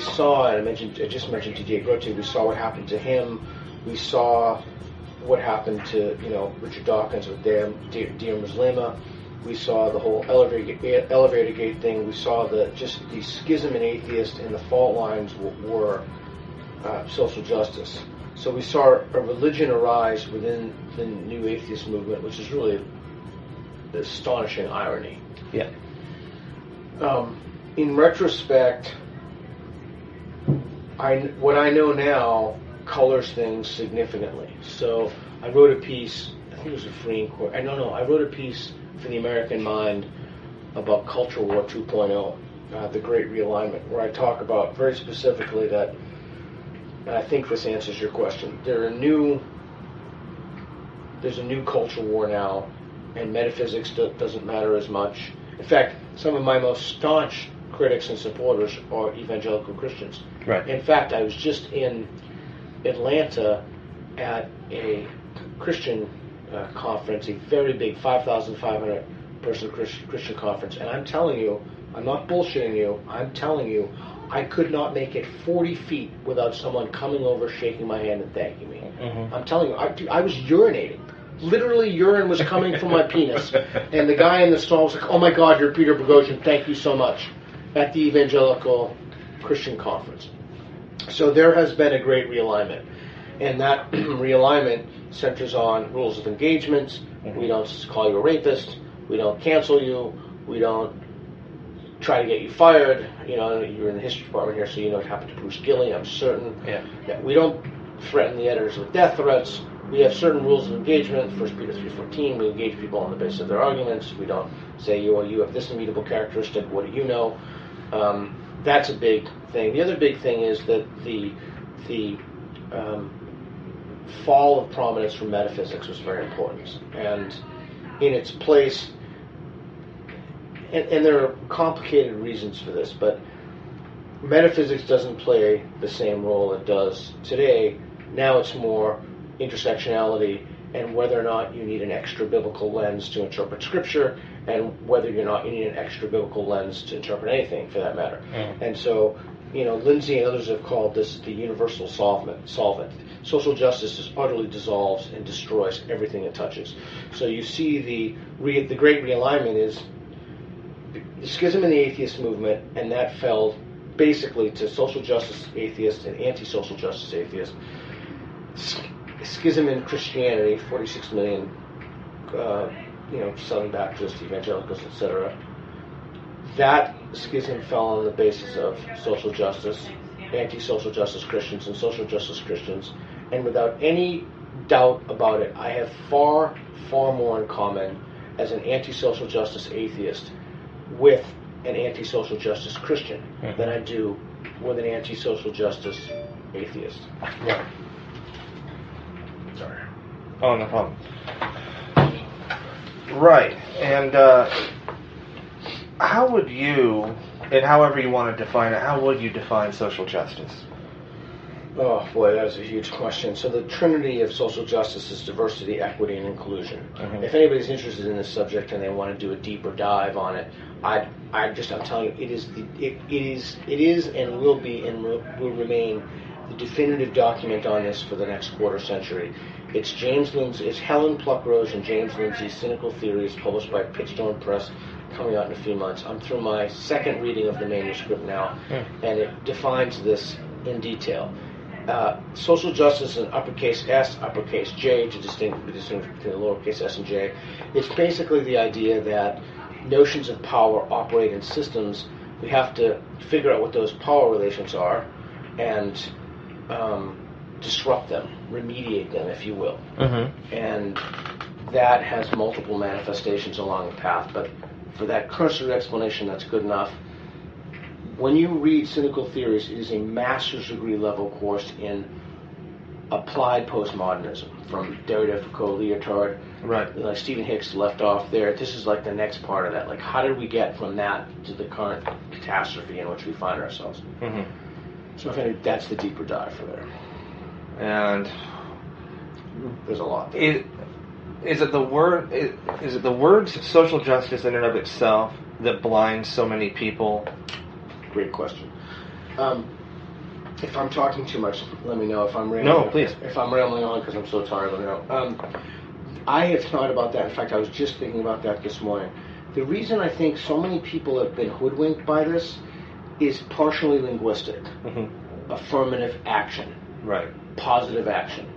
saw, and I just mentioned to Grote, we saw what happened to him. We saw what happened to, Richard Dawkins with Deir Muslima. We saw the whole elevator gate thing. We saw the schism in atheists, and the fault lines were social justice. So we saw a religion arise within the new atheist movement, which is really an astonishing irony. Yeah. In retrospect, what I know now colors things significantly. So I wrote a piece, I think it was a I wrote a piece for the American Mind about Culture War 2.0, the Great Realignment, where I talk about very specifically that, and I think this answers your question, there's a new culture war now, and metaphysics doesn't matter as much. In fact, some of my most staunch critics and supporters are evangelical Christians. Right. In fact, I was just in Atlanta at a Christian conference, a very big 5,500 person Christian conference, and I'm telling you, I'm not bullshitting you, I'm telling you, I could not make it 40 feet without someone coming over, shaking my hand, and thanking me. Mm-hmm. I'm telling you, I was urinating. Literally, urine was coming from my penis, and the guy in the stall was like, "Oh my God, you're Peter Boghossian, thank you so much," at the Evangelical Christian Conference. So there has been a great realignment, and that realignment centers on rules of engagement. Mm-hmm. We don't call you a rapist. We don't cancel you. We don't try to get you fired. You're in the history department here, so you know what happened to Bruce Gilly, I'm certain. Yeah. We don't threaten the editors with death threats. We have certain rules of engagement. 1 Peter 3:14, we engage people on the basis of their arguments. We don't say, you have this immutable characteristic, what do you know? That's a big thing. The other big thing is that the fall of prominence from metaphysics was very important. And in its place, and there are complicated reasons for this, but metaphysics doesn't play the same role it does today. Now it's more intersectionality and whether or not you need an extra biblical lens to interpret Scripture, and whether or not you need an extra biblical lens to interpret anything, for that matter. Mm. And so, Lindsay and others have called this the universal solvent. Social justice just utterly dissolves and destroys everything it touches. So you see the great realignment is the schism in the atheist movement, and that fell basically to social justice atheists and anti-social justice atheists. Schism in Christianity, 46 million, Southern Baptists, evangelicals, etc. That schism fell on the basis of social justice, anti-social justice Christians, and social justice Christians. And without any doubt about it, I have far, far more in common as an anti-social justice atheist with an anti-social justice Christian than I do with an anti-social justice atheist. Right. Sorry. Oh, no problem. Right. And how would you, and however you want to define it, how would you define social justice? Oh, boy, that is a huge question. So the trinity of social justice is diversity, equity, and inclusion. Mm-hmm. If anybody's interested in this subject and they want to do a deeper dive on it, I'm telling you, it is and will be and will remain the definitive document on this for the next quarter century. It's Helen Pluckrose and James Lindsay's Cynical Theories, published by Pitchstone Press, coming out in a few months. I'm through my second reading of the manuscript now, and it defines this in detail. Social justice in uppercase S, uppercase J, to distinguish between the lowercase s and j. It's basically the idea that notions of power operate in systems. We have to figure out what those power relations are and disrupt them, remediate them, if you will. Mm-hmm. And that has multiple manifestations along the path. But for that cursory explanation, that's good enough. When you read Cynical Theories, it is a master's degree level course in applied postmodernism, from Derrida, Foucault, Lyotard. Right. Like Stephen Hicks left off there. This is like the next part of that. Like, how did we get from that to the current catastrophe in which we find ourselves? Mm-hmm. So I think that's the deeper dive for there. And there's a lot there. Is it the words social justice in and of itself that blinds so many people? Great question. If I'm talking too much, let me know. If I'm rambling, No, please. If I'm rambling on because I'm so tired, let me know. I have thought about that. In fact, I was just thinking about that this morning. The reason I think so many people have been hoodwinked by this is partially linguistic. Mm-hmm. Affirmative action. Right. Positive action.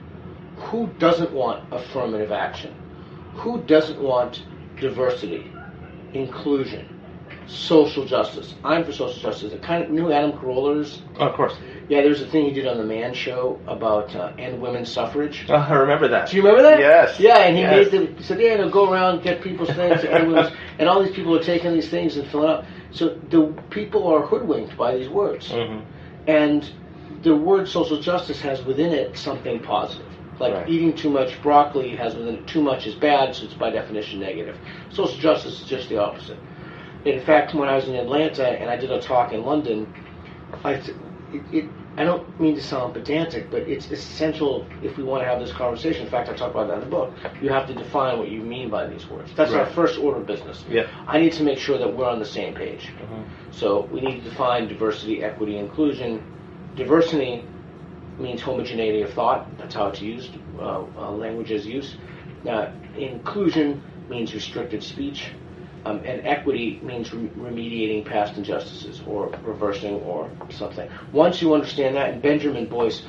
Who doesn't want affirmative action? Who doesn't want diversity, inclusion, social justice? I'm for social justice. It kind of knew Adam Carolla. Oh, of course. Yeah, there's a thing he did on the Man Show about end women's suffrage. Oh, I remember that. Do you remember that? Yes. Yeah, and he Yes. he said, yeah, they'll go around, get people's things, and all these people are taking these things and filling out. So the people are hoodwinked by these words. Mm-hmm. And the word social justice has within it something positive. Like Right. eating too much broccoli has within it too much is bad, so it's by definition negative. Social justice is just the opposite. In fact, when I was in Atlanta and I did a talk in London, I don't mean to sound pedantic, but it's essential if we want to have this conversation. In fact, I talk about that in the book. You have to define what you mean by these words. That's Right. our first order of business. Yeah. I need to make sure that we're on the same page. Mm-hmm. So we need to define diversity, equity, inclusion. Diversity means homogeneity of thought. That's how it's used. Language is used. Inclusion means restricted speech. And equity means remediating past injustices or reversing or something. Once you understand that, and Benjamin Boyce,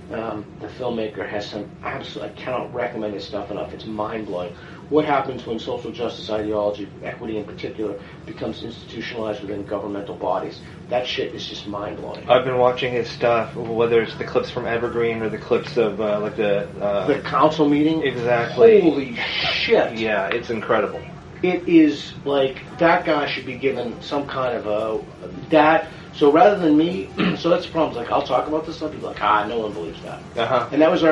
the filmmaker, has some absolute, I cannot recommend his stuff enough. It's mind-blowing. What happens when social justice ideology, equity in particular, becomes institutionalized within governmental bodies? That shit is just mind-blowing. I've been watching his stuff, whether it's the clips from Evergreen or the clips of the council meeting? Exactly. Holy shit. Yeah, it's incredible. It is like that guy should be given some kind of that. So rather than me, so that's the problem. Like I'll talk about this stuff, people are like, no one believes that. Uh-huh. And that was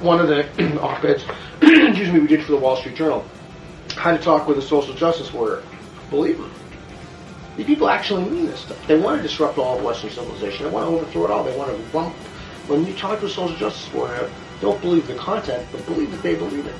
one of the op-eds, excuse me, we did for the Wall Street Journal. How to talk with a social justice warrior. Believe them. These people actually mean this stuff. They want to disrupt all of Western civilization. They want to overthrow it all. They want to rump. When you talk to a social justice warrior, don't believe the content, but believe that they believe it.